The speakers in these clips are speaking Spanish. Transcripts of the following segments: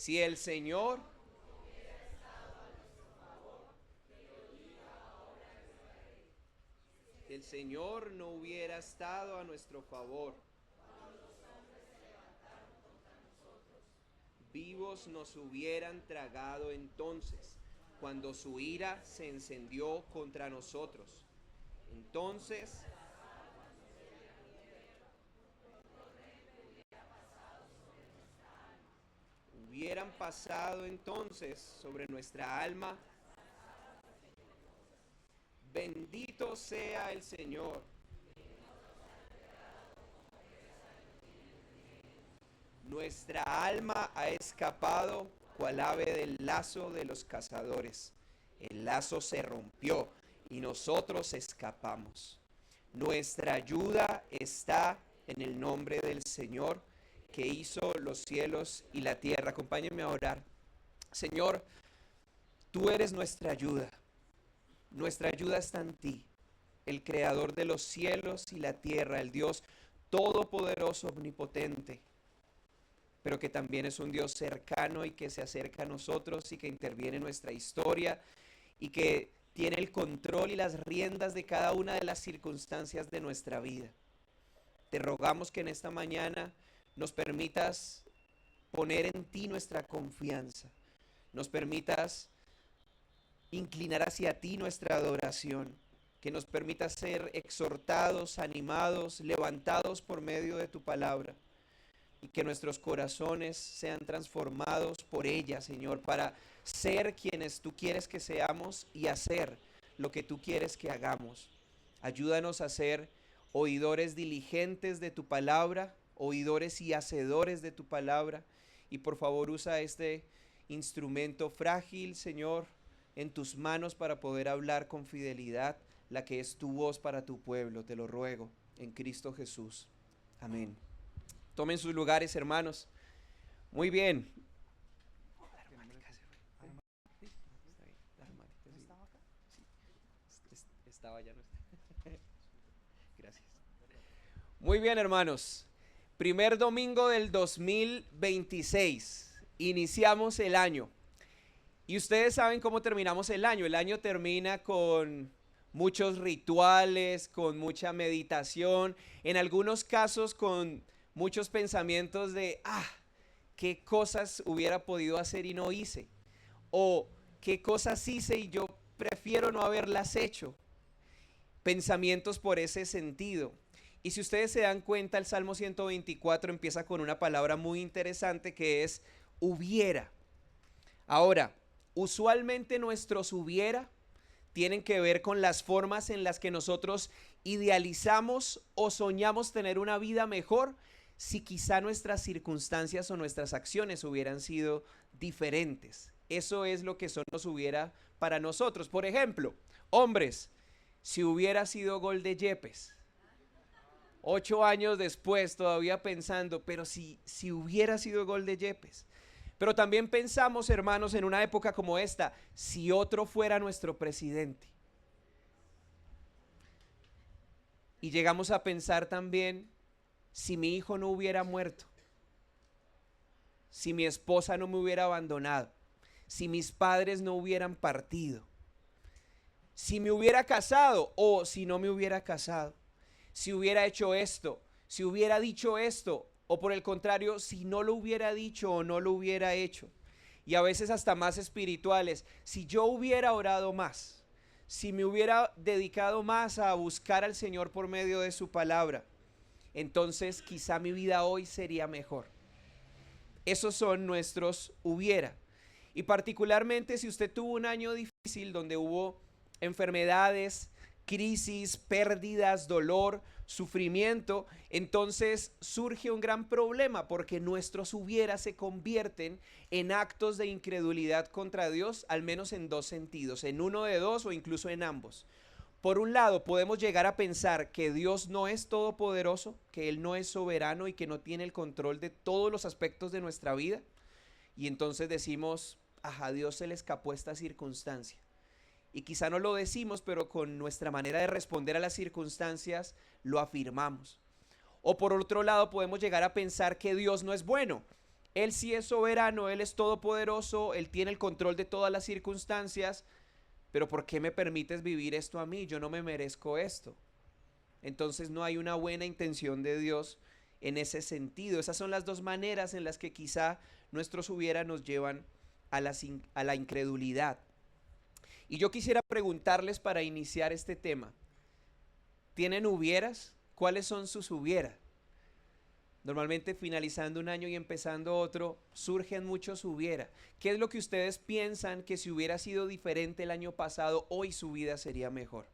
Si el Señor, el Señor no hubiera estado a nuestro favor, vivos nos hubieran tragado entonces, cuando su ira se encendió contra nosotros. Entonces hubieran pasado entonces sobre nuestra alma. Bendito sea el Señor. Nuestra alma ha escapado cual ave del lazo de los cazadores. El lazo se rompió y nosotros escapamos. Nuestra ayuda está en el nombre del Señor que hizo los cielos y la tierra. Acompáñenme a orar. Señor, tú eres nuestra ayuda. Nuestra ayuda está en ti, el creador de los cielos y la tierra, el Dios todopoderoso, omnipotente, pero que también es un Dios cercano y que se acerca a nosotros y que interviene en nuestra historia y que tiene el control y las riendas de cada una de las circunstancias de nuestra vida. Te rogamos que en esta mañana nos permitas poner en ti nuestra confianza, nos permitas inclinar hacia ti nuestra adoración, que nos permita ser exhortados, animados, levantados por medio de tu palabra y que nuestros corazones sean transformados por ella, Señor, para ser quienes tú quieres que seamos y hacer lo que tú quieres que hagamos. Ayúdanos a ser oidores diligentes de tu palabra, oidores y hacedores de tu palabra, y por favor usa este instrumento frágil, Señor, en tus manos para poder hablar con fidelidad la que es tu voz para tu pueblo. Te lo ruego en Cristo Jesús. Amén. Tomen sus lugares, hermanos. Muy bien. Estaba ya, no está. Gracias. Muy bien, hermanos. Primer domingo del 2026. Iniciamos el año. Y ustedes saben cómo terminamos el año. El año termina con muchos rituales, con mucha meditación, en algunos casos con muchos pensamientos de, qué cosas hubiera podido hacer y no hice. O qué cosas hice y yo prefiero no haberlas hecho. Pensamientos por ese sentido. Y si ustedes se dan cuenta, el Salmo 124 empieza con una palabra muy interesante que es hubiera. Ahora, usualmente nuestros hubiera tienen que ver con las formas en las que nosotros idealizamos o soñamos tener una vida mejor si quizá nuestras circunstancias o nuestras acciones hubieran sido diferentes. Eso es lo que son los hubiera para nosotros. Por ejemplo, hombres, si hubiera sido gol de Yepes, 8 años después todavía pensando, pero si hubiera sido gol de Yepes. Pero también pensamos, hermanos, en una época como esta, si otro fuera nuestro presidente. Y llegamos a pensar también, si mi hijo no hubiera muerto, si mi esposa no me hubiera abandonado, si mis padres no hubieran partido, si me hubiera casado o si no me hubiera casado, si hubiera hecho esto, si hubiera dicho esto, o por el contrario, si no lo hubiera dicho o no lo hubiera hecho. Y a veces hasta más espirituales, si yo hubiera orado más, si me hubiera dedicado más a buscar al Señor por medio de su palabra, entonces quizá mi vida hoy sería mejor. Esos son nuestros hubiera. Y particularmente si usted tuvo un año difícil donde hubo enfermedades, crisis, pérdidas, dolor, sufrimiento, entonces surge un gran problema porque nuestros hubiera se convierten en actos de incredulidad contra Dios, al menos en dos sentidos, en uno de dos o incluso en ambos. Por un lado, podemos llegar a pensar que Dios no es todopoderoso, que Él no es soberano y que no tiene el control de todos los aspectos de nuestra vida. Y entonces decimos, a Dios se le escapó esta circunstancia. Y quizá no lo decimos, pero con nuestra manera de responder a las circunstancias lo afirmamos. O por otro lado, podemos llegar a pensar que Dios no es bueno Él sí es soberano, Él es todopoderoso, Él tiene el control de todas las circunstancias, pero ¿por qué me permites vivir esto a mí? Yo no me merezco esto. Entonces no hay una buena intención de Dios en ese sentido. Esas son las dos maneras en las que quizá nuestros hubiera nos llevan a la incredulidad. Y yo quisiera preguntarles para iniciar este tema, ¿tienen hubieras? ¿Cuáles son sus hubieras? Normalmente finalizando un año y empezando otro, surgen muchos hubiera. ¿Qué es lo que ustedes piensan que si hubiera sido diferente el año pasado, hoy su vida sería mejor?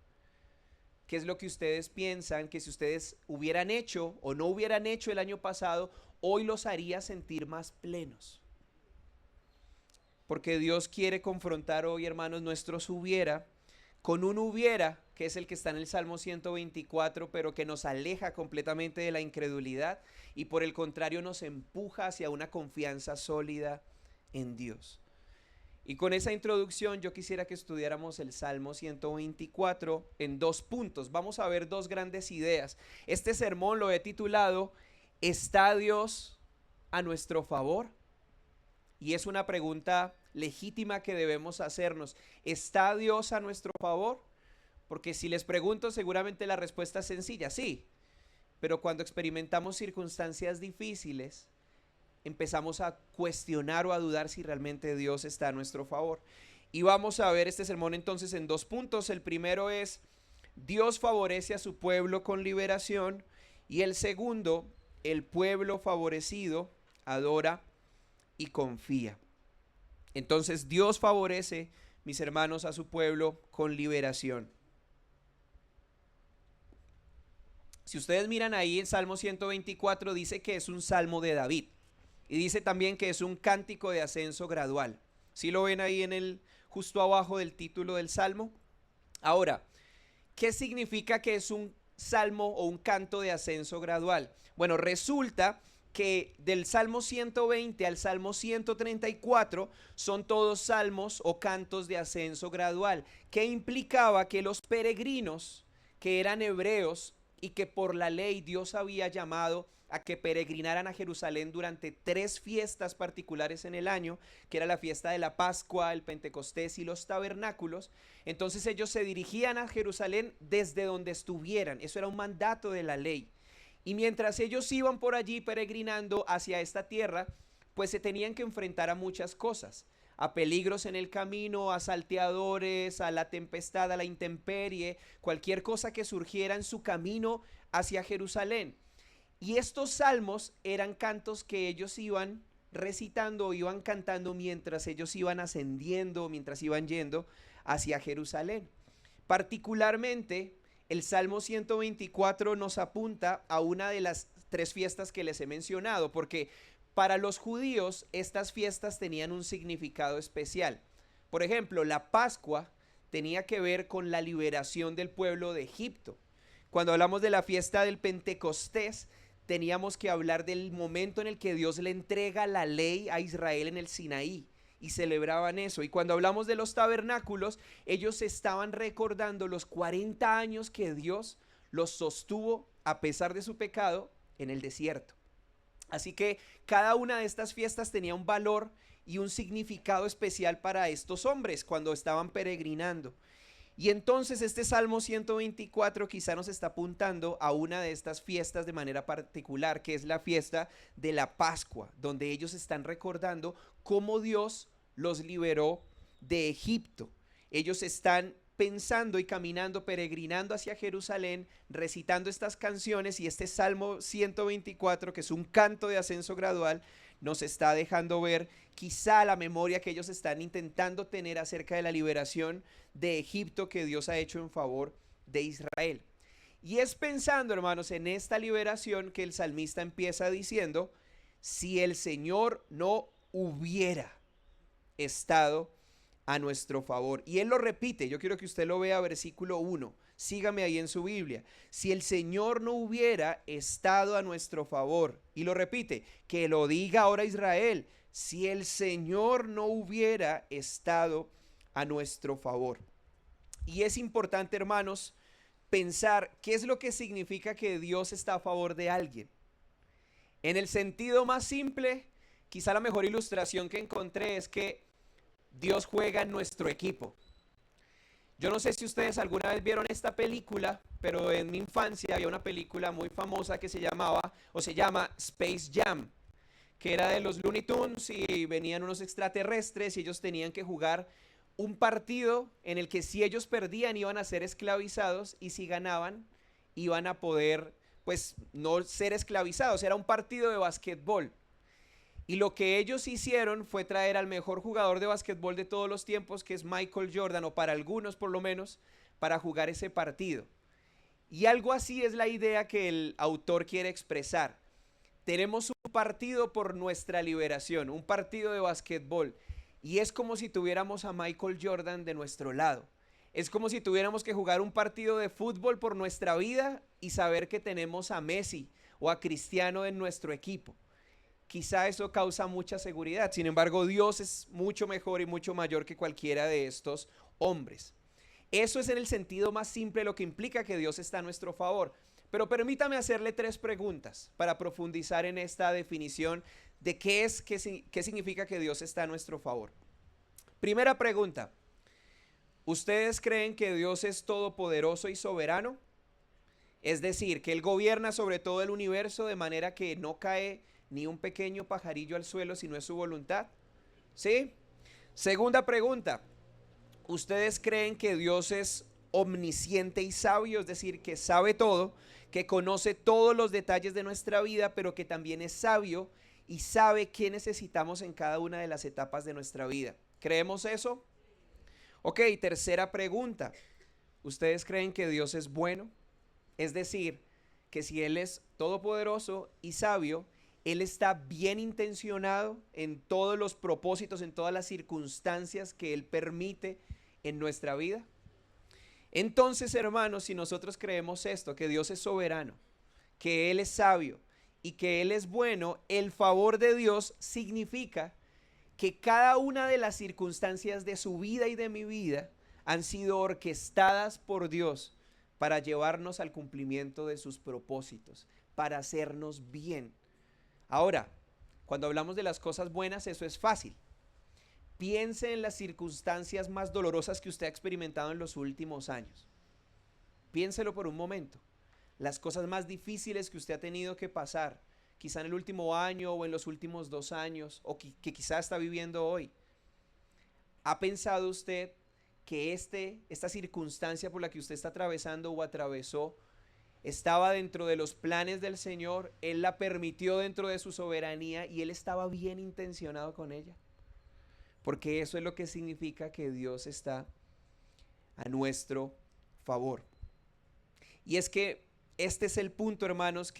¿Qué es lo que ustedes piensan que si ustedes hubieran hecho o no hubieran hecho el año pasado, hoy los haría sentir más plenos? Porque Dios quiere confrontar hoy, hermanos, nuestros hubiera con un hubiera, que es el que está en el Salmo 124, pero que nos aleja completamente de la incredulidad y por el contrario nos empuja hacia una confianza sólida en Dios. Y con esa introducción yo quisiera que estudiáramos el Salmo 124 en 2 puntos. Vamos a ver 2 grandes ideas. Este sermón lo he titulado ¿Está Dios a nuestro favor? Y es una pregunta legítima que debemos hacernos. ¿Está Dios a nuestro favor? Porque si les pregunto, seguramente la respuesta es sencilla, sí. Pero cuando experimentamos circunstancias difíciles, empezamos a cuestionar o a dudar si realmente Dios está a nuestro favor. Y vamos a ver este sermón entonces en 2 puntos. El primero es, Dios favorece a su pueblo con liberación. Y el segundo, el pueblo favorecido adora y confía. Entonces Dios favorece, mis hermanos, a su pueblo con liberación. Si ustedes miran ahí en Salmo 124, dice que es un salmo de David. Y dice también que es un cántico de ascenso gradual. ¿Sí lo ven ahí justo abajo del título del salmo? Ahora, ¿qué significa que es un salmo o un canto de ascenso gradual? Bueno, resulta que del Salmo 120 al Salmo 134 son todos salmos o cantos de ascenso gradual, que implicaba que los peregrinos, que eran hebreos y que por la ley Dios había llamado a que peregrinaran a Jerusalén durante 3 fiestas particulares en el año, que era la fiesta de la Pascua, el Pentecostés y los tabernáculos. Entonces ellos se dirigían a Jerusalén desde donde estuvieran. Eso era un mandato de la ley. Y mientras ellos iban por allí peregrinando hacia esta tierra, pues se tenían que enfrentar a muchas cosas, a peligros en el camino, a salteadores, a la tempestad, a la intemperie, cualquier cosa que surgiera en su camino hacia Jerusalén. Y estos salmos eran cantos que ellos iban recitando, iban cantando mientras ellos iban ascendiendo, mientras iban yendo hacia Jerusalén. Particularmente, el Salmo 124 nos apunta a una de las 3 fiestas que les he mencionado, porque para los judíos estas fiestas tenían un significado especial. Por ejemplo, la Pascua tenía que ver con la liberación del pueblo de Egipto. Cuando hablamos de la fiesta del Pentecostés, teníamos que hablar del momento en el que Dios le entrega la ley a Israel en el Sinaí. Y celebraban eso. Y cuando hablamos de los tabernáculos, ellos estaban recordando los 40 años que Dios los sostuvo a pesar de su pecado en el desierto. Así que cada una de estas fiestas tenía un valor y un significado especial para estos hombres cuando estaban peregrinando. Y entonces este Salmo 124 quizá nos está apuntando a una de estas fiestas de manera particular, que es la fiesta de la Pascua, donde ellos están recordando cómo Dios los liberó de Egipto. Ellos están pensando y caminando, peregrinando hacia Jerusalén, recitando estas canciones, y este Salmo 124, que es un canto de ascenso gradual, nos está dejando ver quizá la memoria que ellos están intentando tener acerca de la liberación de Egipto que Dios ha hecho en favor de Israel. Y es pensando, hermanos, en esta liberación que el salmista empieza diciendo, si el Señor no hubiera estado a nuestro favor. Y él lo repite, yo quiero que usted lo vea, versículo 1. Sígame ahí en su Biblia. Si el Señor no hubiera estado a nuestro favor, y lo repite, que lo diga ahora Israel, si el Señor no hubiera estado a nuestro favor. Y es importante, hermanos, pensar qué es lo que significa que Dios está a favor de alguien. En el sentido más simple, quizá la mejor ilustración que encontré es que Dios juega en nuestro equipo. Yo no sé si ustedes alguna vez vieron esta película, pero en mi infancia había una película muy famosa que se llamaba o se llama Space Jam, que era de los Looney Tunes y venían unos extraterrestres y ellos tenían que jugar un partido en el que si ellos perdían iban a ser esclavizados y si ganaban iban a poder pues no ser esclavizados. Era un partido de basquetbol. Y lo que ellos hicieron fue traer al mejor jugador de básquetbol de todos los tiempos, que es Michael Jordan, o para algunos por lo menos, para jugar ese partido. Y algo así es la idea que el autor quiere expresar. Tenemos un partido por nuestra liberación, un partido de básquetbol. Y es como si tuviéramos a Michael Jordan de nuestro lado. Es como si tuviéramos que jugar un partido de fútbol por nuestra vida y saber que tenemos a Messi o a Cristiano en nuestro equipo. Quizá eso causa mucha seguridad. Sin embargo, Dios es mucho mejor y mucho mayor que cualquiera de estos hombres. Eso es en el sentido más simple lo que implica que Dios está a nuestro favor. Pero permítame hacerle 3 preguntas para profundizar en esta definición de qué significa que Dios está a nuestro favor. Primera pregunta. ¿Ustedes creen que Dios es todopoderoso y soberano? Es decir, que Él gobierna sobre todo el universo de manera que no cae ni un pequeño pajarillo al suelo si no es su voluntad. ¿Sí? Segunda pregunta. ¿Ustedes creen que Dios es omnisciente y sabio? Es decir, que sabe todo, que conoce todos los detalles de nuestra vida, pero que también es sabio y sabe qué necesitamos en cada una de las etapas de nuestra vida. ¿Creemos eso? Ok, tercera pregunta. ¿Ustedes creen que Dios es bueno? Es decir, que si Él es todopoderoso y sabio, Él está bien intencionado en todos los propósitos, en todas las circunstancias que Él permite en nuestra vida. Entonces, hermanos, si nosotros creemos esto, que Dios es soberano, que Él es sabio y que Él es bueno, el favor de Dios significa que cada una de las circunstancias de su vida y de mi vida han sido orquestadas por Dios para llevarnos al cumplimiento de sus propósitos, para hacernos bien. Ahora, cuando hablamos de las cosas buenas, eso es fácil. Piense en las circunstancias más dolorosas que usted ha experimentado en los últimos años. Piénselo por un momento. Las cosas más difíciles que usted ha tenido que pasar, quizá en el último año o en los últimos 2 años, o que quizá está viviendo hoy. ¿Ha pensado usted que esta circunstancia por la que usted está atravesando o atravesó estaba dentro de los planes del Señor? Él la permitió dentro de su soberanía y Él estaba bien intencionado con ella. Porque eso es lo que significa que Dios está a nuestro favor. Y es que este es el punto, hermanos, al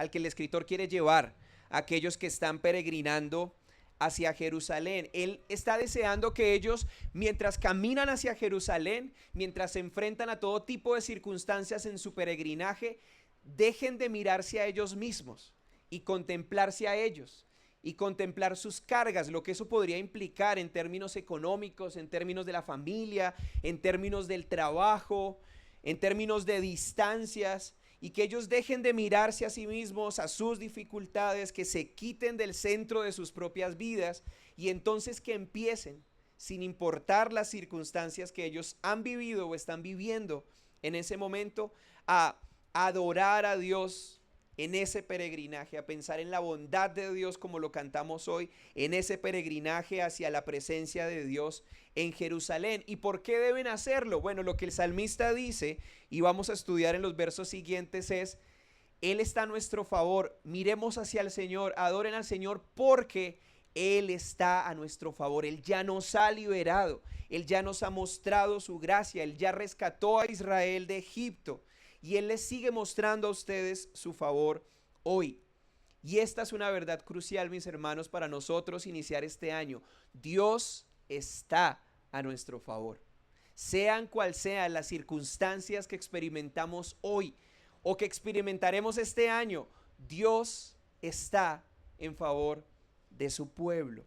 que el escritor quiere llevar a aquellos que están peregrinando hacia Jerusalén. Él está deseando que ellos, mientras caminan hacia Jerusalén, mientras se enfrentan a todo tipo de circunstancias en su peregrinaje, dejen de mirarse a ellos mismos y contemplarse a ellos y contemplar sus cargas, lo que eso podría implicar en términos económicos, en términos de la familia, en términos del trabajo, en términos de distancias, y que ellos dejen de mirarse a sí mismos, a sus dificultades, que se quiten del centro de sus propias vidas y entonces que empiecen, sin importar las circunstancias que ellos han vivido o están viviendo en ese momento, a adorar a Dios en ese peregrinaje, a pensar en la bondad de Dios como lo cantamos hoy, en ese peregrinaje hacia la presencia de Dios en Jerusalén. ¿Y por qué deben hacerlo? Bueno, lo que el salmista dice, y vamos a estudiar en los versos siguientes, es: Él está a nuestro favor, miremos hacia el Señor, adoren al Señor porque Él está a nuestro favor. Él ya nos ha liberado, Él ya nos ha mostrado su gracia, Él ya rescató a Israel de Egipto. Y Él les sigue mostrando a ustedes su favor hoy. Y esta es una verdad crucial, mis hermanos, para nosotros iniciar este año. Dios está a nuestro favor. Sean cual sean las circunstancias que experimentamos hoy o que experimentaremos este año, Dios está en favor de su pueblo.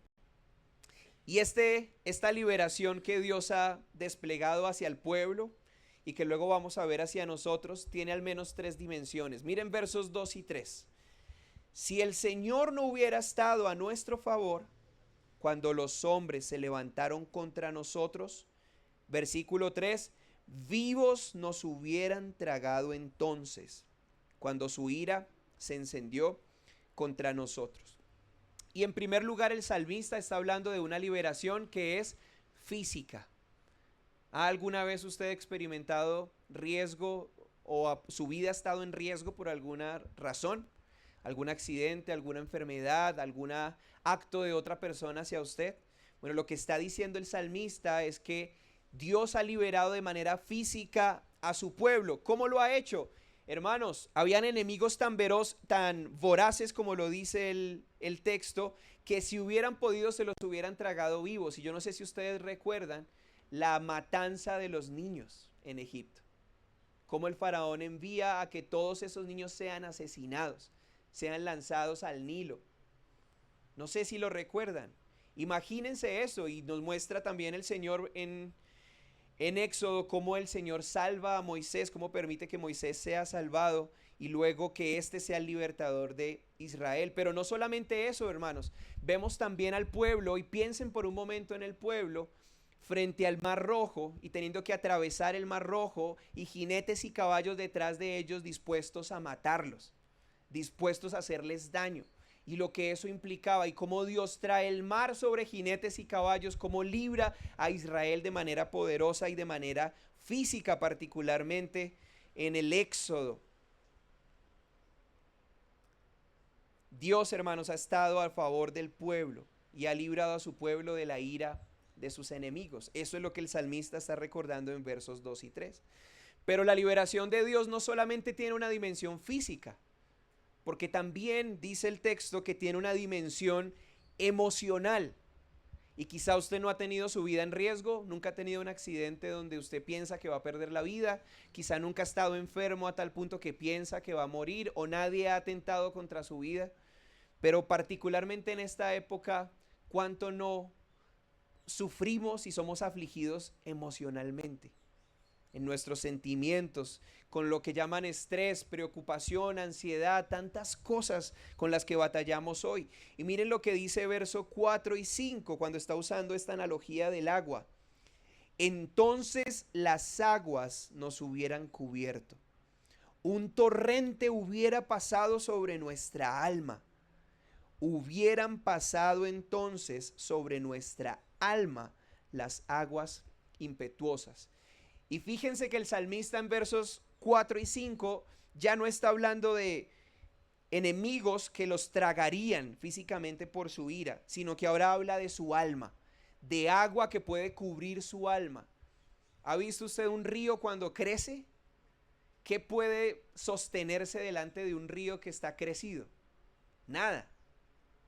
Y esta liberación que Dios ha desplegado hacia el pueblo y que luego vamos a ver hacia nosotros, tiene al menos 3 dimensiones. Miren versos 2 y 3. Si el Señor no hubiera estado a nuestro favor, cuando los hombres se levantaron contra nosotros, versículo 3, vivos nos hubieran tragado entonces, cuando su ira se encendió contra nosotros. Y en primer lugar, el salmista está hablando de una liberación que es física. ¿Ha alguna vez usted experimentado riesgo o su vida ha estado en riesgo por alguna razón? ¿Algún accidente, alguna enfermedad, algún acto de otra persona hacia usted? Bueno, lo que está diciendo el salmista es que Dios ha liberado de manera física a su pueblo. ¿Cómo lo ha hecho? Hermanos, habían enemigos tan voraces como lo dice el texto, que si hubieran podido se los hubieran tragado vivos. Y yo no sé si ustedes recuerdan la matanza de los niños en Egipto. Cómo el faraón envía a que todos esos niños sean asesinados, sean lanzados al Nilo. No sé si lo recuerdan. Imagínense eso, y nos muestra también el Señor en Éxodo cómo el Señor salva a Moisés, cómo permite que Moisés sea salvado y luego que éste sea el libertador de Israel. Pero no solamente eso, hermanos, vemos también al pueblo, y piensen por un momento en el pueblo frente al Mar Rojo y teniendo que atravesar el Mar Rojo y jinetes y caballos detrás de ellos dispuestos a matarlos, dispuestos a hacerles daño. Y lo que eso implicaba y cómo Dios trae el mar sobre jinetes y caballos, cómo libra a Israel de manera poderosa y de manera física, particularmente en el Éxodo. Dios, hermanos, ha estado a favor del pueblo y ha librado a su pueblo de la ira de sus enemigos. Eso es lo que el salmista está recordando en versos 2 y 3. Pero la liberación de Dios no solamente tiene una dimensión física, porque también dice el texto que tiene una dimensión emocional. Y quizá usted no ha tenido su vida en riesgo, nunca ha tenido un accidente donde usted piensa que va a perder la vida, quizá nunca ha estado enfermo a tal punto que piensa que va a morir, o nadie ha atentado contra su vida. Pero particularmente en esta época, ¿cuánto no sufrimos y somos afligidos emocionalmente? En nuestros sentimientos, con lo que llaman estrés, preocupación, ansiedad, tantas cosas con las que batallamos hoy. Y miren lo que dice verso 4 y 5 cuando está usando esta analogía del agua. Entonces las aguas nos hubieran cubierto, un torrente hubiera pasado sobre nuestra alma. Hubieran pasado entonces sobre nuestra alma las aguas impetuosas. Y fíjense que el salmista en versos 4 y 5 ya no está hablando de enemigos que los tragarían físicamente por su ira, sino que ahora habla de su alma, de agua que puede cubrir su alma. ¿Ha visto usted un río cuando crece? ¿Qué puede sostenerse delante de un río que está crecido? Nada,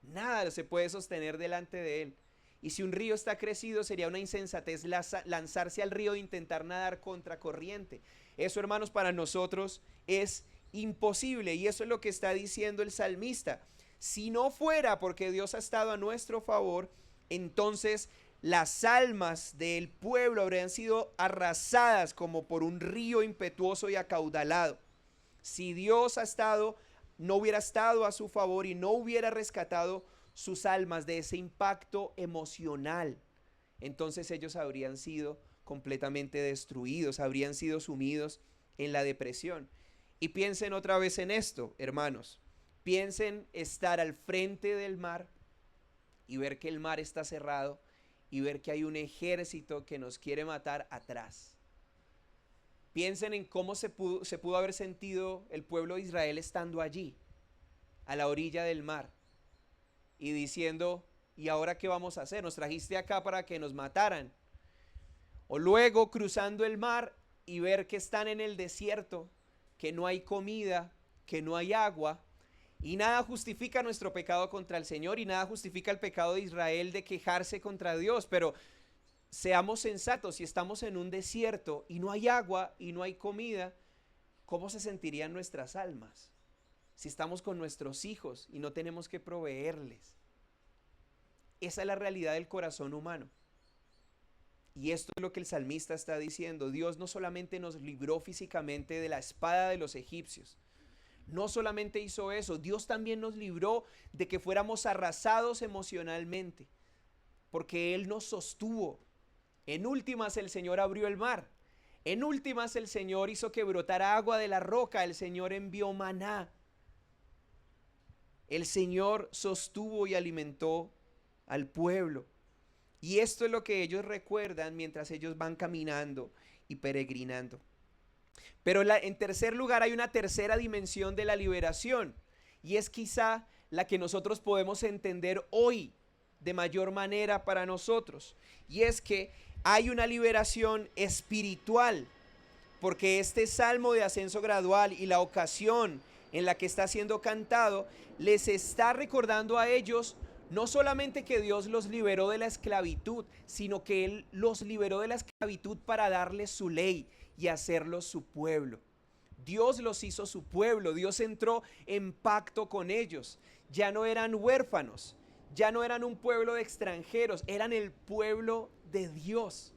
nada se puede sostener delante de él. Y si un río está crecido, sería una insensatez lanzarse al río e intentar nadar contra corriente. Eso, hermanos, para nosotros es imposible. Y eso es lo que está diciendo el salmista. Si no fuera porque Dios ha estado a nuestro favor, entonces las almas del pueblo habrían sido arrasadas como por un río impetuoso y acaudalado. Si Dios no hubiera estado a su favor y no hubiera rescatado sus almas de ese impacto emocional, entonces ellos habrían sido completamente destruidos, habrían sido sumidos en la depresión. Y piensen otra vez en esto, hermanos. Piensen estar al frente del mar y ver que el mar está cerrado y ver que hay un ejército que nos quiere matar atrás. Piensen en cómo se pudo haber sentido el pueblo de Israel estando allí, a la orilla del mar, y diciendo, ¿y ahora qué vamos a hacer? Nos trajiste acá para que nos mataran. O luego cruzando el mar y ver que están en el desierto, que no hay comida, que no hay agua, y nada justifica nuestro pecado contra el Señor y nada justifica el pecado de Israel de quejarse contra Dios, pero seamos sensatos, si estamos en un desierto y no hay agua y no hay comida, ¿cómo se sentirían nuestras almas? Si estamos con nuestros hijos y no tenemos que proveerles. Esa es la realidad del corazón humano. Y esto es lo que el salmista está diciendo. Dios no solamente nos libró físicamente de la espada de los egipcios, No solamente hizo eso, Dios también nos libró de que fuéramos arrasados emocionalmente, porque Él nos sostuvo. En últimas el Señor abrió el mar. En últimas el Señor hizo que brotara agua de la roca. El Señor envió maná. El Señor sostuvo y alimentó al pueblo. Y esto es lo que ellos recuerdan mientras ellos van caminando y peregrinando. Pero en tercer lugar hay una tercera dimensión de la liberación. Y es quizá la que nosotros podemos entender hoy de mayor manera para nosotros. Y es que hay una liberación espiritual. Porque este salmo de ascenso gradual y la ocasión en la que está siendo cantado les está recordando a ellos no solamente que Dios los liberó de la esclavitud, sino que Él los liberó de la esclavitud para darles su ley y hacerlos su pueblo. Dios los hizo su pueblo, Dios entró en pacto con ellos. Ya no eran huérfanos, ya no eran un pueblo de extranjeros, eran el pueblo de Dios.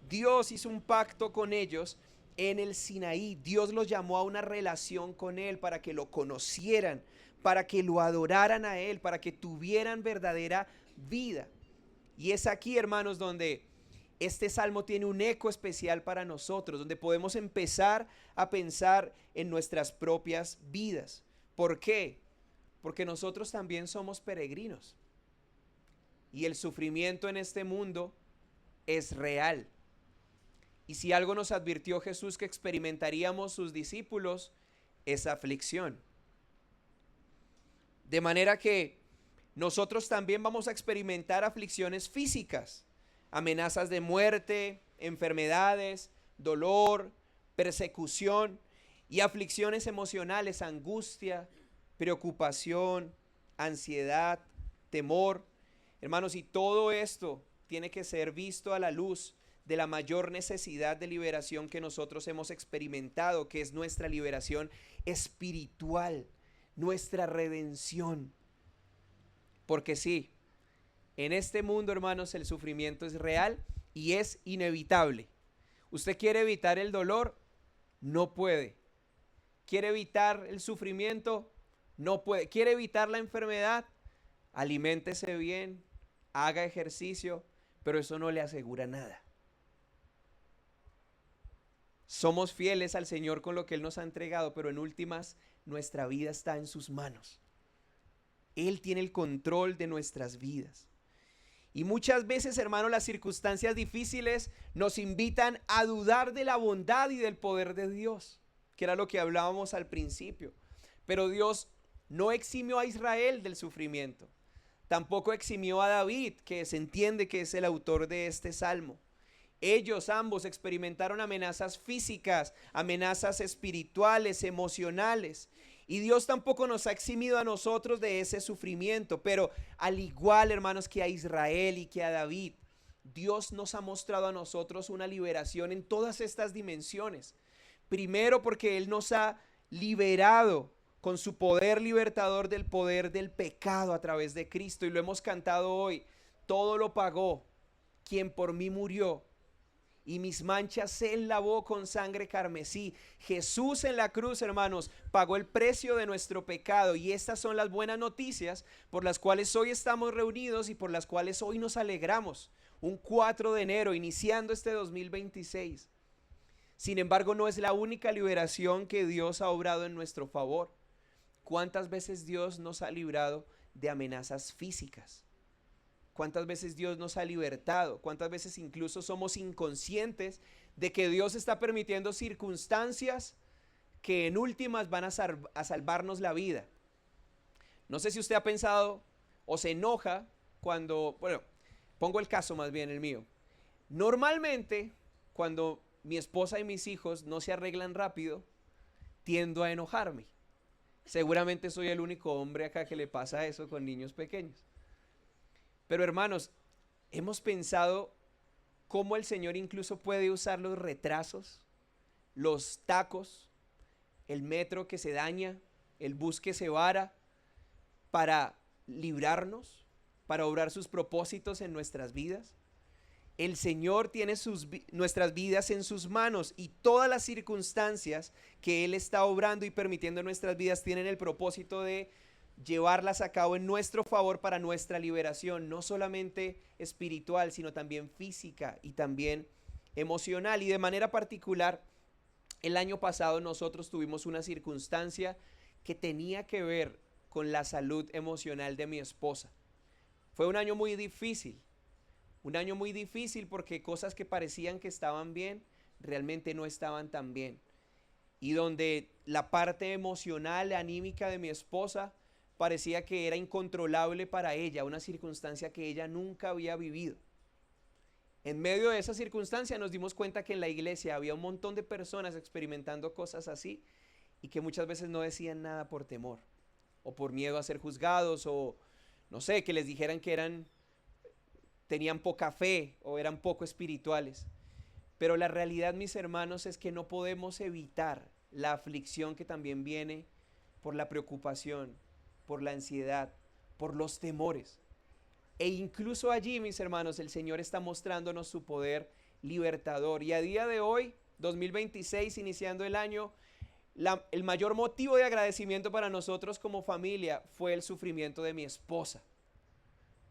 Dios hizo un pacto con ellos en el Sinaí. Dios los llamó a una relación con Él para que lo conocieran, para que lo adoraran a Él, para que tuvieran verdadera vida. Y es aquí, hermanos, donde este salmo tiene un eco especial para nosotros, donde podemos empezar a pensar en nuestras propias vidas. ¿Por qué? Porque nosotros también somos peregrinos. Y el sufrimiento en este mundo es real. Y si algo nos advirtió Jesús que experimentaríamos sus discípulos, es aflicción. De manera que nosotros también vamos a experimentar aflicciones físicas, amenazas de muerte, enfermedades, dolor, persecución y aflicciones emocionales, angustia, preocupación, ansiedad, temor. Hermanos, y todo esto tiene que ser visto a la luz de la mayor necesidad de liberación que nosotros hemos experimentado, que es nuestra liberación espiritual, nuestra redención. Porque sí, en este mundo, hermanos, el sufrimiento es real y es inevitable. ¿Usted quiere evitar el dolor? No puede. ¿Quiere evitar el sufrimiento? No puede. ¿Quiere evitar la enfermedad? Aliméntese bien, haga ejercicio, pero eso no le asegura nada. Somos fieles al Señor con lo que Él nos ha entregado, pero en últimas nuestra vida está en sus manos. Él tiene el control de nuestras vidas. Y muchas veces, hermanos, las circunstancias difíciles nos invitan a dudar de la bondad y del poder de Dios, que era lo que hablábamos al principio. Pero Dios no eximió a Israel del sufrimiento. Tampoco eximió a David, que se entiende que es el autor de este salmo. Ellos ambos experimentaron amenazas físicas, amenazas espirituales, emocionales. Y Dios tampoco nos ha eximido a nosotros de ese sufrimiento. Pero al igual, hermanos, que a Israel y que a David, Dios nos ha mostrado a nosotros una liberación en todas estas dimensiones. Primero porque Él nos ha liberado con su poder libertador del poder del pecado a través de Cristo. Y lo hemos cantado hoy. Todo lo pagó quien por mí murió. Y mis manchas Él lavó con sangre carmesí. Jesús en la cruz, hermanos, pagó el precio de nuestro pecado. Y estas son las buenas noticias por las cuales hoy estamos reunidos y por las cuales hoy nos alegramos. Un 4 de enero, iniciando este 2026. Sin embargo, no es la única liberación que Dios ha obrado en nuestro favor. ¿Cuántas veces Dios nos ha librado de amenazas físicas? ¿Cuántas veces Dios nos ha libertado? ¿Cuántas veces incluso somos inconscientes de que Dios está permitiendo circunstancias que en últimas van a salvarnos la vida? No sé si usted ha pensado o se enoja cuando, bueno, pongo el caso más bien el mío. Normalmente, cuando mi esposa y mis hijos no se arreglan rápido, tiendo a enojarme. Seguramente soy el único hombre acá que le pasa eso con niños pequeños. Pero hermanos, hemos pensado cómo el Señor incluso puede usar los retrasos, los tacos, el metro que se daña, el bus que se vara, para librarnos, para obrar sus propósitos en nuestras vidas. El Señor tiene nuestras vidas en sus manos y todas las circunstancias que Él está obrando y permitiendo en nuestras vidas tienen el propósito de llevarlas a cabo en nuestro favor para nuestra liberación, no solamente espiritual, sino también física y también emocional. Y de manera particular, el año pasado nosotros tuvimos una circunstancia que tenía que ver con la salud emocional de mi esposa. Fue un año muy difícil porque cosas que parecían que estaban bien, realmente no estaban tan bien. Y donde la parte emocional, anímica de mi esposa parecía que era incontrolable para ella, una circunstancia que ella nunca había vivido. En medio de esa circunstancia nos dimos cuenta que en la iglesia había un montón de personas experimentando cosas así y que muchas veces no decían nada por temor o por miedo a ser juzgados o no sé, que les dijeran que tenían poca fe o eran poco espirituales. Pero la realidad, mis hermanos, es que no podemos evitar la aflicción que también viene por la preocupación, por la ansiedad, por los temores. E incluso allí, mis hermanos, el Señor está mostrándonos su poder libertador. Y a día de hoy, 2026, iniciando el año, el mayor motivo de agradecimiento para nosotros como familia fue el sufrimiento de mi esposa.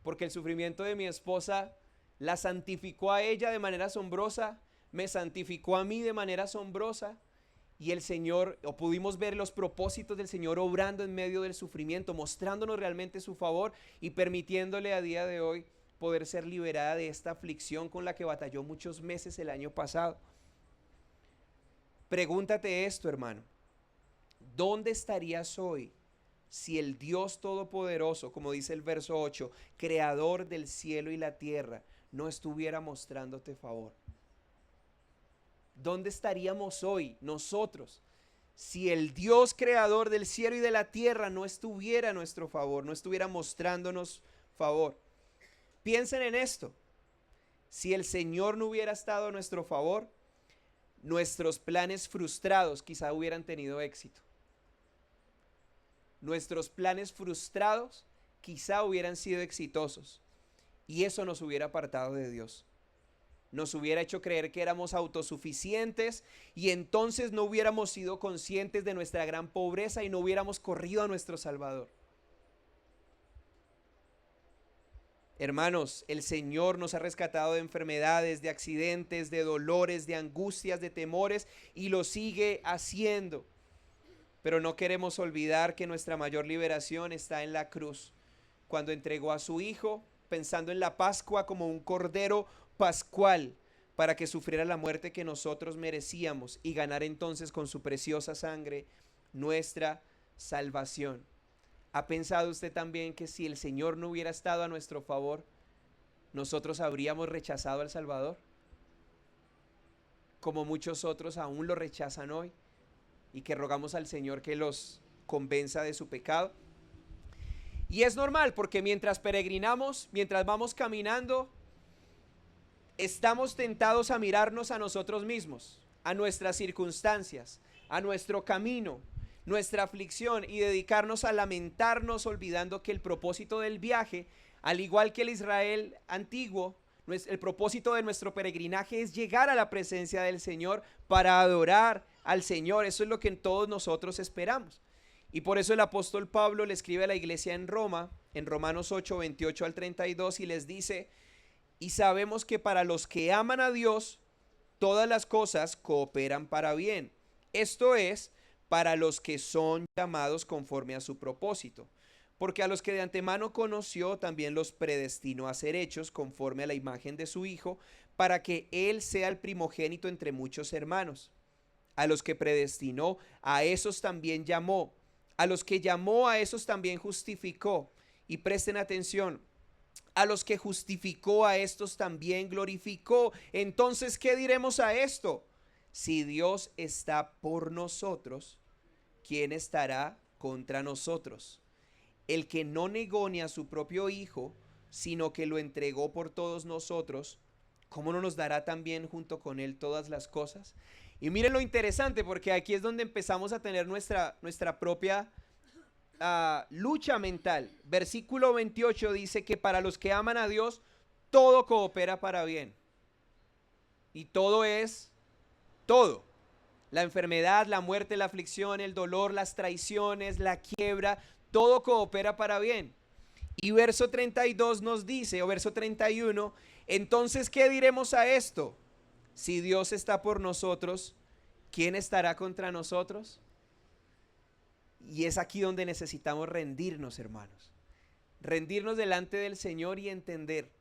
Porque el sufrimiento de mi esposa la santificó a ella de manera asombrosa, me santificó a mí de manera asombrosa, y el Señor, o pudimos ver los propósitos del Señor obrando en medio del sufrimiento, mostrándonos realmente su favor y permitiéndole a día de hoy poder ser liberada de esta aflicción con la que batalló muchos meses el año pasado. Pregúntate esto, hermano: ¿dónde estarías hoy si el Dios Todopoderoso, como dice el verso 8, creador del cielo y la tierra, no estuviera mostrándote favor? ¿Dónde estaríamos hoy nosotros si el Dios creador del cielo y de la tierra no estuviera a nuestro favor, no estuviera mostrándonos favor? Piensen en esto: si el Señor no hubiera estado a nuestro favor, nuestros planes frustrados quizá hubieran tenido éxito. Nuestros planes frustrados quizá hubieran sido exitosos y eso nos hubiera apartado de Dios. Nos hubiera hecho creer que éramos autosuficientes y entonces no hubiéramos sido conscientes de nuestra gran pobreza y no hubiéramos corrido a nuestro Salvador. Hermanos, el Señor nos ha rescatado de enfermedades, de accidentes, de dolores, de angustias, de temores y lo sigue haciendo. Pero no queremos olvidar que nuestra mayor liberación está en la cruz, cuando entregó a su Hijo, pensando en la Pascua como un cordero pascual, para que sufriera la muerte que nosotros merecíamos y ganar entonces con su preciosa sangre nuestra salvación. ¿Ha pensado usted también que si el Señor no hubiera estado a nuestro favor, nosotros habríamos rechazado al Salvador? Como muchos otros aún lo rechazan hoy, y que rogamos al Señor que los convenza de su pecado. Y es normal, porque mientras peregrinamos, mientras vamos caminando, estamos tentados a mirarnos a nosotros mismos, a nuestras circunstancias, a nuestro camino, nuestra aflicción, y dedicarnos a lamentarnos, olvidando que el propósito del viaje, al igual que el Israel antiguo, el propósito de nuestro peregrinaje es llegar a la presencia del Señor para adorar al Señor. Eso es lo que todos nosotros esperamos. Y por eso el apóstol Pablo le escribe a la iglesia en Roma, en Romanos 8, 28 al 32, y les dice: y sabemos que para los que aman a Dios, todas las cosas cooperan para bien. Esto es, para los que son llamados conforme a su propósito. Porque a los que de antemano conoció, también los predestinó a ser hechos conforme a la imagen de su Hijo, para que Él sea el primogénito entre muchos hermanos. A los que predestinó, a esos también llamó. A los que llamó, a esos también justificó. Y presten atención: a los que justificó, a estos también glorificó. Entonces, ¿qué diremos a esto? Si Dios está por nosotros, ¿quién estará contra nosotros? El que no negó ni a su propio Hijo, sino que lo entregó por todos nosotros, ¿cómo no nos dará también junto con Él todas las cosas? Y miren lo interesante, porque aquí es donde empezamos a tener nuestra propia lucha mental. Versículo 28 dice que para los que aman a Dios, todo coopera para bien. Y todo es todo. La enfermedad, la muerte, la aflicción, el dolor, las traiciones, la quiebra, todo coopera para bien. Y verso 32 nos dice, o verso 31, entonces, ¿qué diremos a esto? Si Dios está por nosotros, ¿quién estará contra nosotros? Y es aquí donde necesitamos rendirnos, hermanos. Rendirnos delante del Señor y entender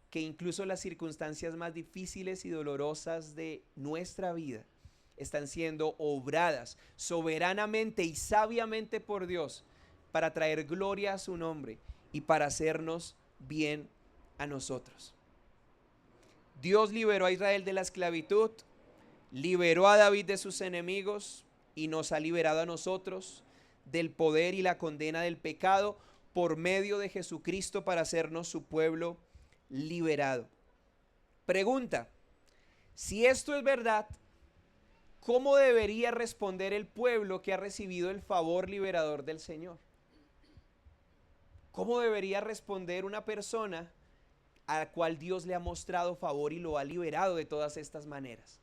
que incluso las circunstancias más difíciles y dolorosas de nuestra vida están siendo obradas soberanamente y sabiamente por Dios para traer gloria a su nombre y para hacernos bien a nosotros. Dios liberó a Israel de la esclavitud, liberó a David de sus enemigos y nos ha liberado a nosotros del poder y la condena del pecado por medio de Jesucristo para hacernos su pueblo liberado. Pregunta, si esto es verdad, ¿cómo debería responder el pueblo que ha recibido el favor liberador del Señor? ¿Cómo debería responder una persona a la cual Dios le ha mostrado favor y lo ha liberado de todas estas maneras?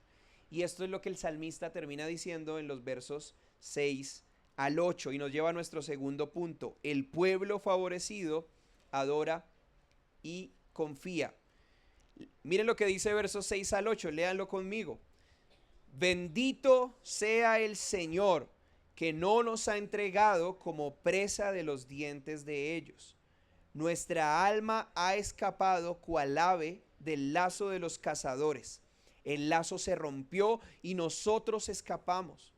Y esto es lo que el salmista termina diciendo en los versos 6 al 8 y nos lleva a nuestro segundo punto. El pueblo favorecido adora y confía. Miren lo que dice versos 6 al 8, léanlo conmigo. Bendito sea el Señor, que no nos ha entregado como presa de los dientes de ellos. Nuestra alma ha escapado cual ave del lazo de los cazadores. El lazo se rompió y nosotros escapamos.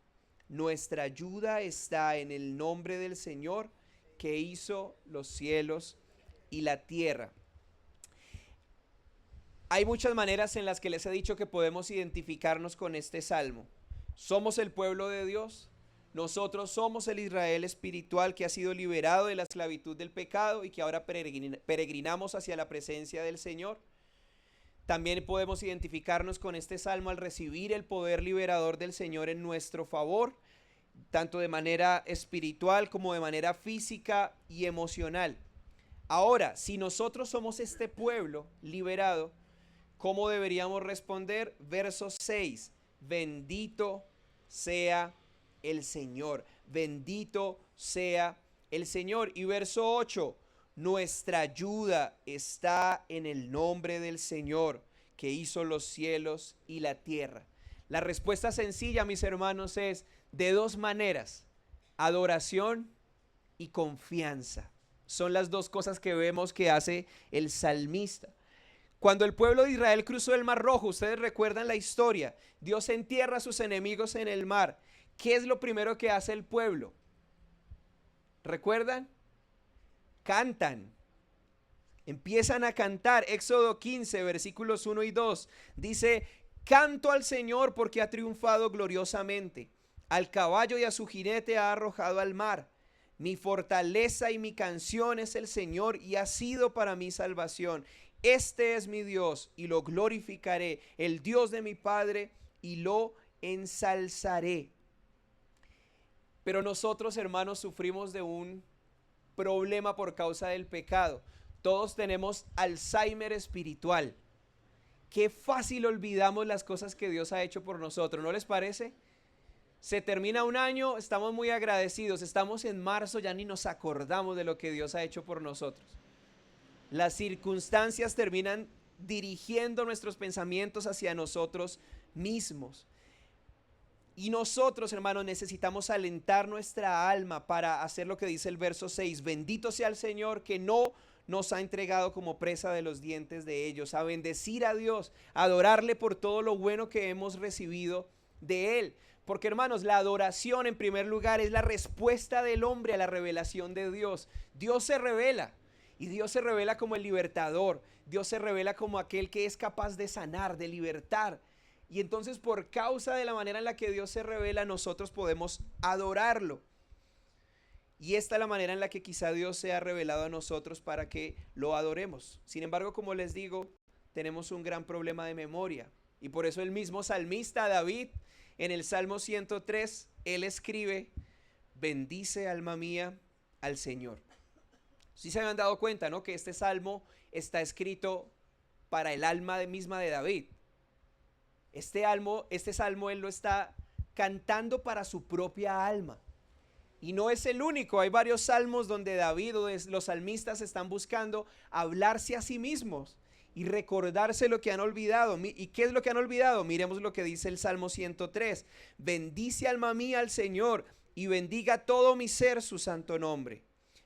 Nuestra ayuda está en el nombre del Señor, que hizo los cielos y la tierra. Hay muchas maneras en las que les he dicho que podemos identificarnos con este salmo. Somos el pueblo de Dios. Nosotros somos el Israel espiritual que ha sido liberado de la esclavitud del pecado y que ahora peregrinamos hacia la presencia del Señor. También podemos identificarnos con este salmo al recibir el poder liberador del Señor en nuestro favor, tanto de manera espiritual como de manera física y emocional. Ahora, si nosotros somos este pueblo liberado, ¿cómo deberíamos responder? Verso 6, bendito sea el Señor, bendito sea el Señor. Y verso 8, nuestra ayuda está en el nombre del Señor, que hizo los cielos y la tierra. La respuesta sencilla, mis hermanos, es de dos maneras: adoración y confianza. Son las dos cosas que vemos que hace el salmista. Cuando el pueblo de Israel cruzó el Mar Rojo, ustedes recuerdan la historia, Dios entierra a sus enemigos en el mar. ¿Qué es lo primero que hace el pueblo? ¿Recuerdan? Cantan. Empiezan a cantar. Éxodo 15, versículos 1 y 2. Dice, canto al Señor porque ha triunfado gloriosamente. Al caballo y a su jinete ha arrojado al mar. Mi fortaleza y mi canción es el Señor y ha sido para mí salvación. Este es mi Dios y lo glorificaré, el Dios de mi Padre, y lo ensalzaré. Pero nosotros, hermanos, sufrimos de un problema por causa del pecado. Todos tenemos Alzheimer espiritual. Qué fácil olvidamos las cosas que Dios ha hecho por nosotros, ¿no les parece? Se termina un año, estamos muy agradecidos, estamos en marzo, ya ni nos acordamos de lo que Dios ha hecho por nosotros. Las circunstancias terminan dirigiendo nuestros pensamientos hacia nosotros mismos. Y nosotros, hermanos, necesitamos alentar nuestra alma para hacer lo que dice el verso 6. Bendito sea el Señor que no nos ha entregado como presa de los dientes de ellos. A bendecir a Dios, a adorarle por todo lo bueno que hemos recibido de Él. Porque, hermanos, la adoración en primer lugar es la respuesta del hombre a la revelación de Dios. Dios se revela. Y Dios se revela como el libertador. Dios se revela como aquel que es capaz de sanar, de libertar. Y entonces, por causa de la manera en la que Dios se revela, nosotros podemos adorarlo. Y esta es la manera en la que quizá Dios se ha revelado a nosotros para que lo adoremos. Sin embargo, como les digo, tenemos un gran problema de memoria. Y por eso el mismo salmista David, en el Salmo 103, él escribe, bendice alma mía al Señor. Sí se habían dado cuenta, ¿no? Que este salmo está escrito para el alma misma de David. Este salmo él lo está cantando para su propia alma. Y no es el único, hay varios salmos donde David o los salmistas están buscando hablarse a sí mismos y recordarse lo que han olvidado. ¿Y qué es lo que han olvidado? Miremos lo que dice el Salmo 103. Bendice alma mía al Señor y bendiga todo mi ser su santo nombre.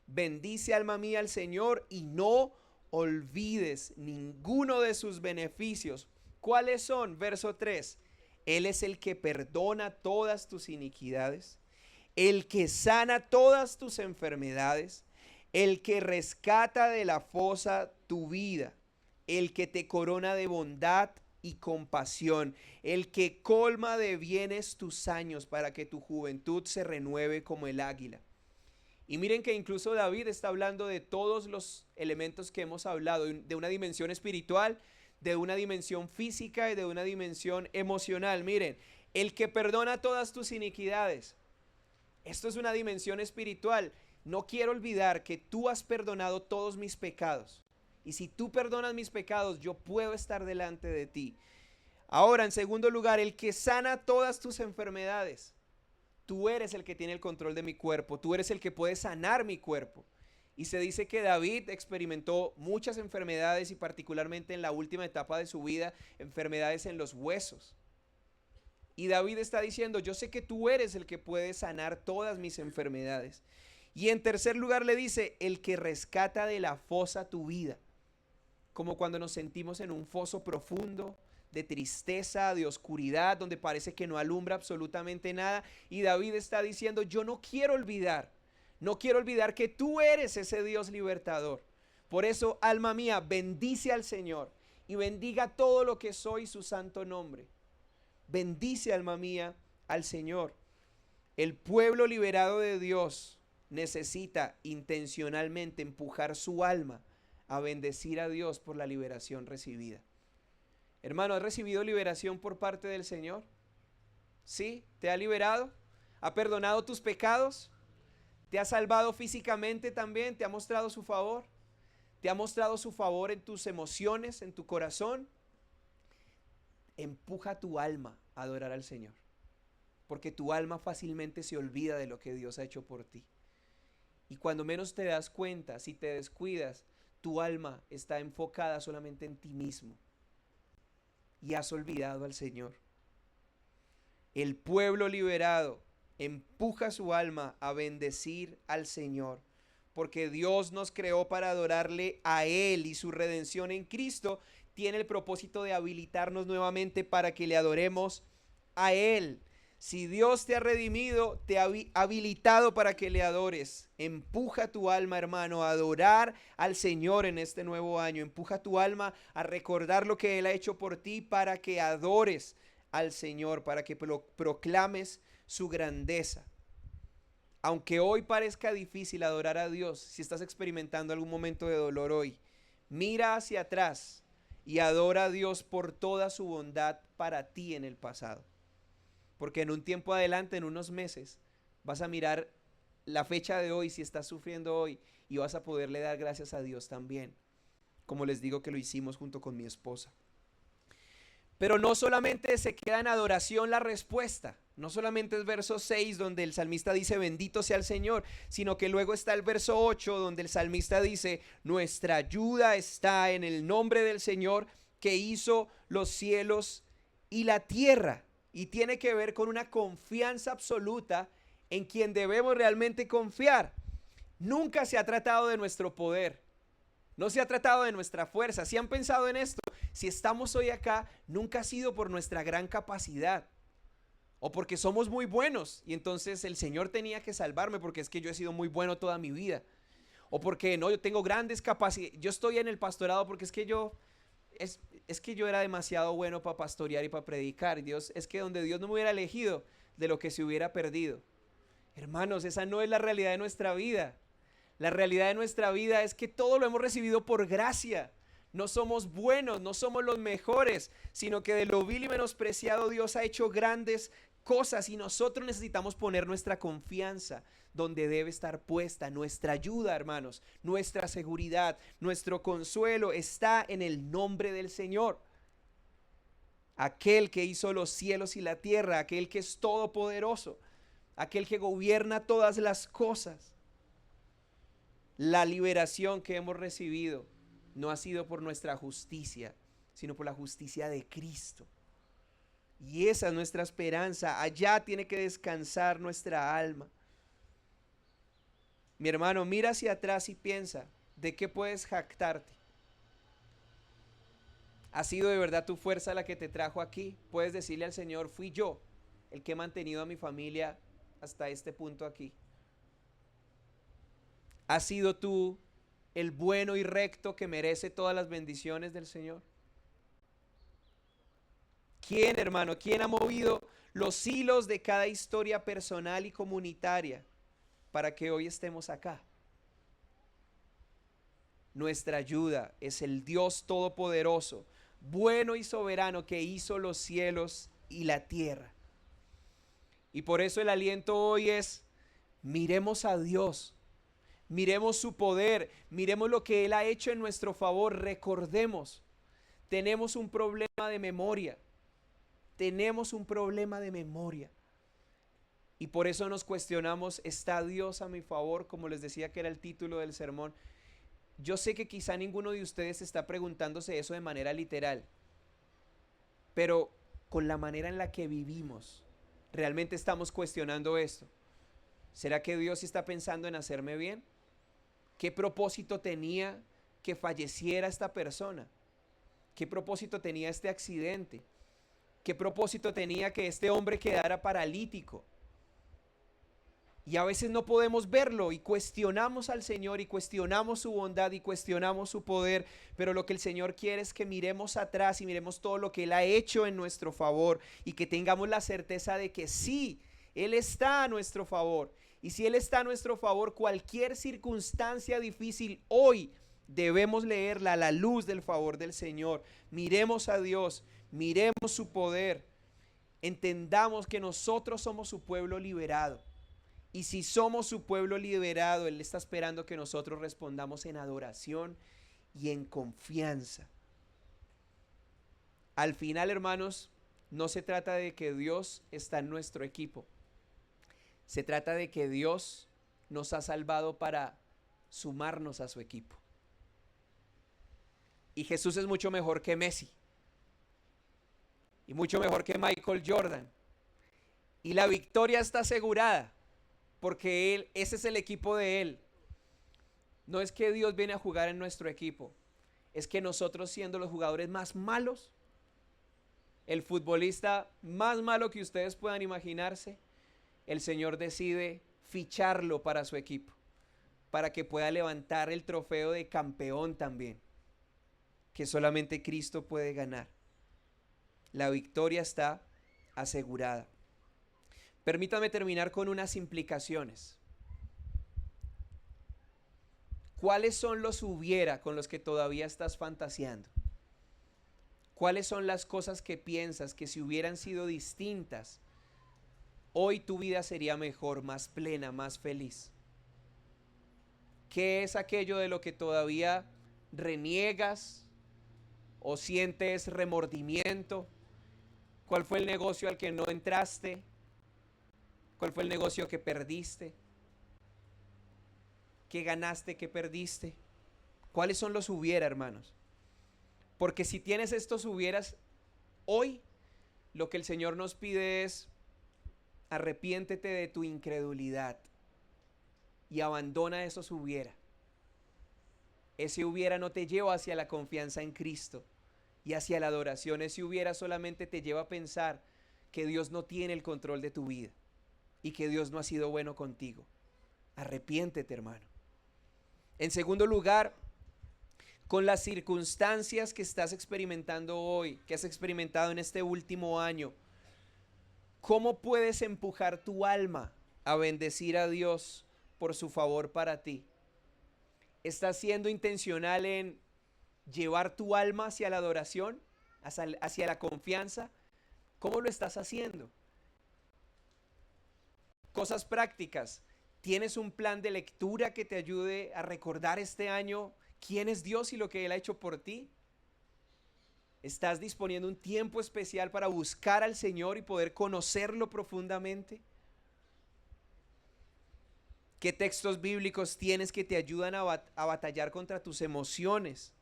Bendice alma mía al Señor y no olvides ninguno de sus beneficios. ¿Cuáles son? Verso 3. Él es el que perdona todas tus iniquidades, el que sana todas tus enfermedades, el que rescata de la fosa tu vida, el que te corona de bondad y compasión, el que colma de bienes tus años para que tu juventud se renueve como el águila. Y miren que incluso David está hablando de todos los elementos que hemos hablado, de una dimensión espiritual, de una dimensión física y de una dimensión emocional. Miren, el que perdona todas tus iniquidades. Esto es una dimensión espiritual. No quiero olvidar que tú has perdonado todos mis pecados. Y si tú perdonas mis pecados, yo puedo estar delante de ti. Ahora, en segundo lugar, el que sana todas tus enfermedades. Tú eres el que tiene el control de mi cuerpo. Tú eres el que puede sanar mi cuerpo. Y se dice que David experimentó muchas enfermedades y particularmente en la última etapa de su vida, enfermedades en los huesos. Y David está diciendo, yo sé que tú eres el que puede sanar todas mis enfermedades. Y en tercer lugar le dice, el que rescata de la fosa tu vida. Como cuando nos sentimos en un foso profundo, de tristeza, de oscuridad, donde parece que no alumbra absolutamente nada. Y David está diciendo, yo no quiero olvidar que tú eres ese Dios libertador. Por eso, alma mía, bendice al Señor y bendiga todo lo que soy su santo nombre. Bendice, alma mía, al Señor. El pueblo liberado de Dios necesita intencionalmente empujar su alma a bendecir a Dios por la liberación recibida. Hermano, ¿has recibido liberación por parte del Señor? ¿Sí? ¿Te ha liberado? ¿Ha perdonado tus pecados? ¿Te ha salvado físicamente también? ¿Te ha mostrado su favor? ¿Te ha mostrado su favor en tus emociones, en tu corazón? Empuja tu alma a adorar al Señor, porque tu alma fácilmente se olvida de lo que Dios ha hecho por ti. Y cuando menos te das cuenta, si te descuidas, tu alma está enfocada solamente en ti mismo y has olvidado al Señor. El pueblo liberado empuja su alma a bendecir al Señor, porque Dios nos creó para adorarle a Él y su redención en Cristo tiene el propósito de habilitarnos nuevamente para que le adoremos a Él. Si Dios te ha redimido, te ha habilitado para que le adores. Empuja tu alma, hermano, a adorar al Señor en este nuevo año. Empuja tu alma a recordar lo que Él ha hecho por ti para que adores al Señor, para que proclames su grandeza. Aunque hoy parezca difícil adorar a Dios, si estás experimentando algún momento de dolor hoy, mira hacia atrás y adora a Dios por toda su bondad para ti en el pasado. Porque en un tiempo adelante, en unos meses, vas a mirar la fecha de hoy, si estás sufriendo hoy, y vas a poderle dar gracias a Dios también. Como les digo que lo hicimos junto con mi esposa. Pero no solamente se queda en adoración la respuesta, no solamente es verso 6 donde el salmista dice bendito sea el Señor, sino que luego está el verso 8 donde el salmista dice nuestra ayuda está en el nombre del Señor que hizo los cielos y la tierra. Y tiene que ver con una confianza absoluta en quien debemos realmente confiar. Nunca se ha tratado de nuestro poder, no se ha tratado de nuestra fuerza. Si han pensado en esto, si estamos hoy acá, nunca ha sido por nuestra gran capacidad o porque somos muy buenos y entonces el Señor tenía que salvarme porque es que yo he sido muy bueno toda mi vida, o porque no, yo tengo grandes capacidades, yo estoy en el pastorado porque es que yo era demasiado bueno para pastorear y para predicar. Dios, es que donde Dios no me hubiera elegido, de lo que se hubiera perdido. Hermanos, esa no es la realidad de nuestra vida. La realidad de nuestra vida es que todo lo hemos recibido por gracia. No somos buenos, no somos los mejores, sino que de lo vil y menospreciado Dios ha hecho grandes cosas y nosotros necesitamos poner nuestra confianza donde debe estar puesta. Nuestra ayuda, hermanos, nuestra seguridad, nuestro consuelo está en el nombre del Señor. aquel que hizo los cielos y la tierra, aquel que es todopoderoso, aquel que gobierna todas las cosas. La liberación que hemos recibido no ha sido por nuestra justicia, sino por la justicia de Cristo. Y esa es nuestra esperanza. Allá tiene que descansar nuestra alma. Mi hermano, mira hacia atrás y piensa, ¿de qué puedes jactarte? ¿Ha sido de verdad tu fuerza la que te trajo aquí? Puedes decirle al Señor, fui yo el que he mantenido a mi familia hasta este punto aquí. ¿Has sido tú el bueno y recto que merece todas las bendiciones del Señor? ¿Quién, hermano? ¿Quién ha movido los hilos de cada historia personal y comunitaria para que hoy estemos acá? Nuestra ayuda es el Dios Todopoderoso, bueno y soberano, que hizo los cielos y la tierra. Y por eso el aliento hoy es: miremos a Dios, miremos su poder, miremos lo que Él ha hecho en nuestro favor. Recordemos, tenemos un problema de memoria, tenemos un problema de memoria. Y por eso nos cuestionamos, ¿está Dios a mi favor? Como les decía que era el título del sermón. Yo sé que quizá ninguno de ustedes está preguntándose eso de manera literal, pero con la manera en la que vivimos, realmente estamos cuestionando esto. ¿Será que Dios está pensando en hacerme bien? ¿Qué propósito tenía que falleciera esta persona? ¿Qué propósito tenía este accidente? ¿Qué propósito tenía que este hombre quedara paralítico? Y a veces no podemos verlo y cuestionamos al Señor y cuestionamos su bondad y cuestionamos su poder, pero lo que el Señor quiere es que miremos atrás y miremos todo lo que Él ha hecho en nuestro favor y que tengamos la certeza de que sí, Él está a nuestro favor. Y si Él está a nuestro favor, cualquier circunstancia difícil hoy debemos leerla a la luz del favor del Señor. Miremos a Dios, miremos su poder, entendamos que nosotros somos su pueblo liberado. Y si somos su pueblo liberado, Él está esperando que nosotros respondamos en adoración y en confianza. Al final, hermanos, no se trata de que Dios está en nuestro equipo. Se trata de que Dios nos ha salvado para sumarnos a su equipo. Y Jesús es mucho mejor que Messi. Y mucho mejor que Michael Jordan. Y la victoria está asegurada. Porque ese es el equipo de Él. No es que Dios viene a jugar en nuestro equipo. Es que nosotros, siendo los jugadores más malos, el futbolista más malo que ustedes puedan imaginarse, el Señor decide ficharlo para su equipo, para que pueda levantar el trofeo de campeón también, que solamente Cristo puede ganar. La victoria está asegurada. Permítame terminar con unas implicaciones. ¿Cuáles son los hubiera con los que todavía estás fantaseando? ¿Cuáles son las cosas que piensas que si hubieran sido distintas, hoy tu vida sería mejor, más plena, más feliz? ¿Qué es aquello de lo que todavía reniegas o sientes remordimiento? ¿Cuál fue el negocio al que no entraste? ¿Cuál fue el negocio que perdiste? ¿Qué ganaste? ¿Qué perdiste? ¿Cuáles son los hubiera, hermanos? Porque si tienes estos hubieras, hoy lo que el Señor nos pide es: arrepiéntete de tu incredulidad y abandona esos hubiera. Ese hubiera no te lleva hacia la confianza en Cristo y hacia la adoración. Ese hubiera solamente te lleva a pensar que Dios no tiene el control de tu vida y que Dios no ha sido bueno contigo. Arrepiéntete, hermano. En segundo lugar, con las circunstancias que estás experimentando hoy, que has experimentado en este último año, ¿cómo puedes empujar tu alma a bendecir a Dios por su favor para ti? ¿Estás siendo intencional en llevar tu alma hacia la adoración, hacia la confianza? ¿Cómo lo estás haciendo? Cosas prácticas. ¿Tienes un plan de lectura que te ayude a recordar este año quién es Dios y lo que Él ha hecho por ti? ¿Estás disponiendo un tiempo especial para buscar al Señor y poder conocerlo profundamente? ¿Qué textos bíblicos tienes que te ayudan a batallar contra tus emociones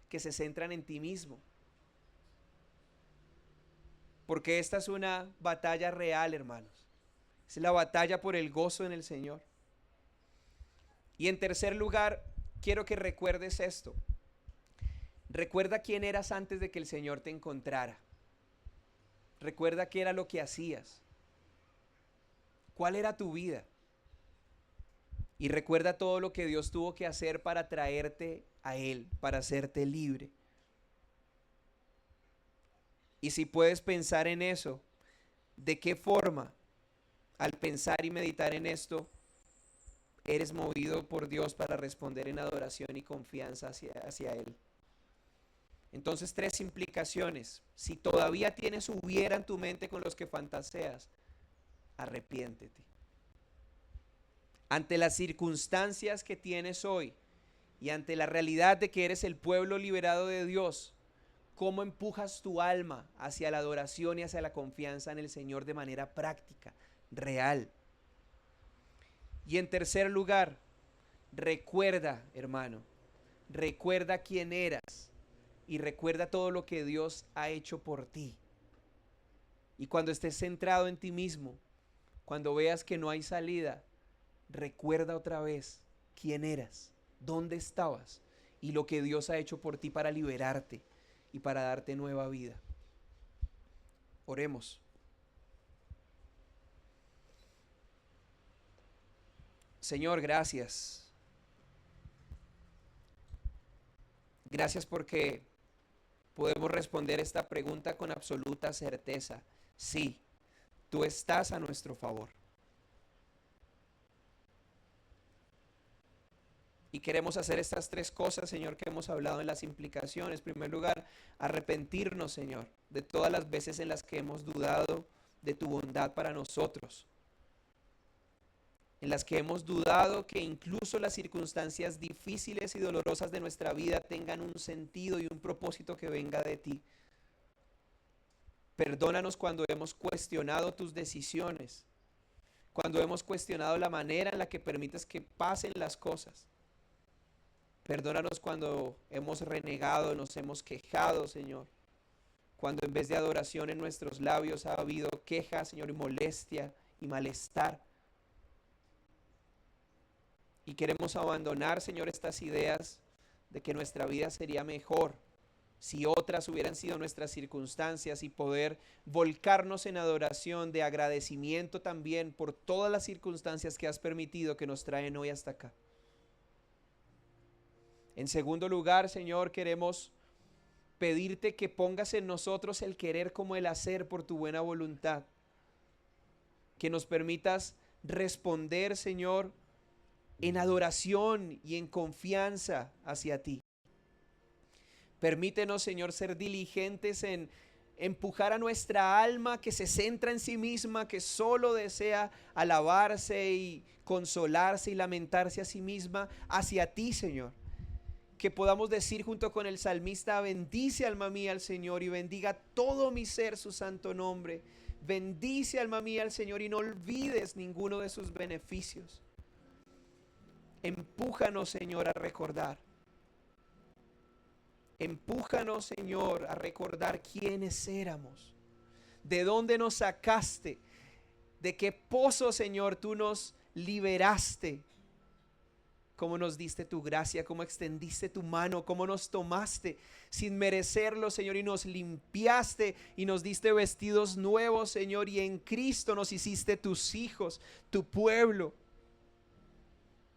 que se centran en ti mismo? Porque esta es una batalla real, hermanos. Es la batalla por el gozo en el Señor. Y en tercer lugar, quiero que recuerdes esto. Recuerda quién eras antes de que el Señor te encontrara. Recuerda qué era lo que hacías. ¿Cuál era tu vida? Y recuerda todo lo que Dios tuvo que hacer para traerte a Él, para hacerte libre. Y si puedes pensar en eso, ¿de qué forma, al pensar y meditar en esto, eres movido por Dios para responder en adoración y confianza hacia Él? Entonces, 3 implicaciones. Si todavía tienes hubiera en tu mente con los que fantaseas, arrepiéntete. Ante las circunstancias que tienes hoy y ante la realidad de que eres el pueblo liberado de Dios, ¿cómo empujas tu alma hacia la adoración y hacia la confianza en el Señor de manera práctica, real? Y en tercer lugar, recuerda, hermano, recuerda quién eras y recuerda todo lo que Dios ha hecho por ti. Y cuando estés centrado en ti mismo, cuando veas que no hay salida, recuerda otra vez quién eras, dónde estabas y lo que Dios ha hecho por ti para liberarte y para darte nueva vida. Oremos. Señor, gracias. Gracias porque podemos responder esta pregunta con absoluta certeza. Sí, tú estás a nuestro favor. Y queremos hacer estas 3 cosas, Señor, que hemos hablado en las implicaciones. En primer lugar, arrepentirnos, Señor, de todas las veces en las que hemos dudado de tu bondad para nosotros. En las que hemos dudado que incluso las circunstancias difíciles y dolorosas de nuestra vida tengan un sentido y un propósito que venga de ti. Perdónanos cuando hemos cuestionado tus decisiones, cuando hemos cuestionado la manera en la que permites que pasen las cosas. Perdónanos cuando hemos renegado, nos hemos quejado, Señor. Cuando en vez de adoración en nuestros labios ha habido queja, Señor, y molestia y malestar. Y queremos abandonar, Señor, estas ideas de que nuestra vida sería mejor si otras hubieran sido nuestras circunstancias y poder volcarnos en adoración de agradecimiento también por todas las circunstancias que has permitido que nos traen hoy hasta acá. En segundo lugar, Señor, queremos pedirte que pongas en nosotros el querer como el hacer por tu buena voluntad. Que nos permitas responder, Señor, en adoración y en confianza hacia ti. Permítenos, Señor, ser diligentes en empujar a nuestra alma que se centra en sí misma, que solo desea alabarse y consolarse y lamentarse a sí misma, hacia ti, Señor. Que podamos decir junto con el salmista: bendice alma mía al Señor y bendiga todo mi ser su santo nombre. Bendice alma mía al Señor y no olvides ninguno de sus beneficios. Empújanos, Señor, a recordar. Empújanos, Señor, a recordar quiénes éramos, de dónde nos sacaste, de qué pozo, Señor, tú nos liberaste. Cómo nos diste tu gracia, cómo extendiste tu mano, cómo nos tomaste sin merecerlo, Señor, y nos limpiaste y nos diste vestidos nuevos, Señor, y en Cristo nos hiciste tus hijos, tu pueblo.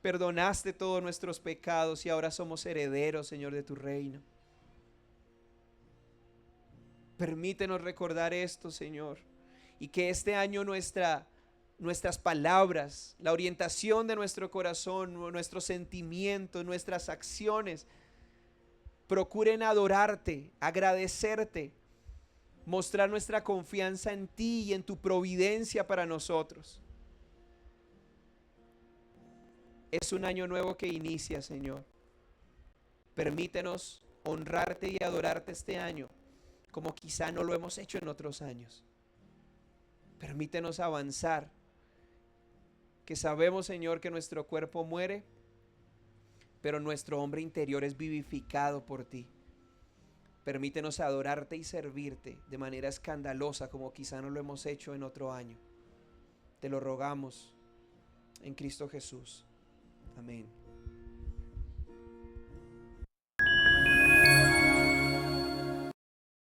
Perdonaste todos nuestros pecados y ahora somos herederos, Señor, de tu reino. Permítenos recordar esto, Señor, y que este año nuestras palabras, la orientación de nuestro corazón, nuestros sentimientos, nuestras acciones, procuren adorarte, agradecerte, mostrar nuestra confianza en ti y en tu providencia para nosotros. Es un año nuevo que inicia, Señor. Permítenos honrarte y adorarte este año como quizá no lo hemos hecho en otros años. Permítenos avanzar, que sabemos, Señor, que nuestro cuerpo muere, pero nuestro hombre interior es vivificado por ti. Permítenos adorarte y servirte de manera escandalosa como quizá no lo hemos hecho en otro año. Te lo rogamos en Cristo Jesús. Amén.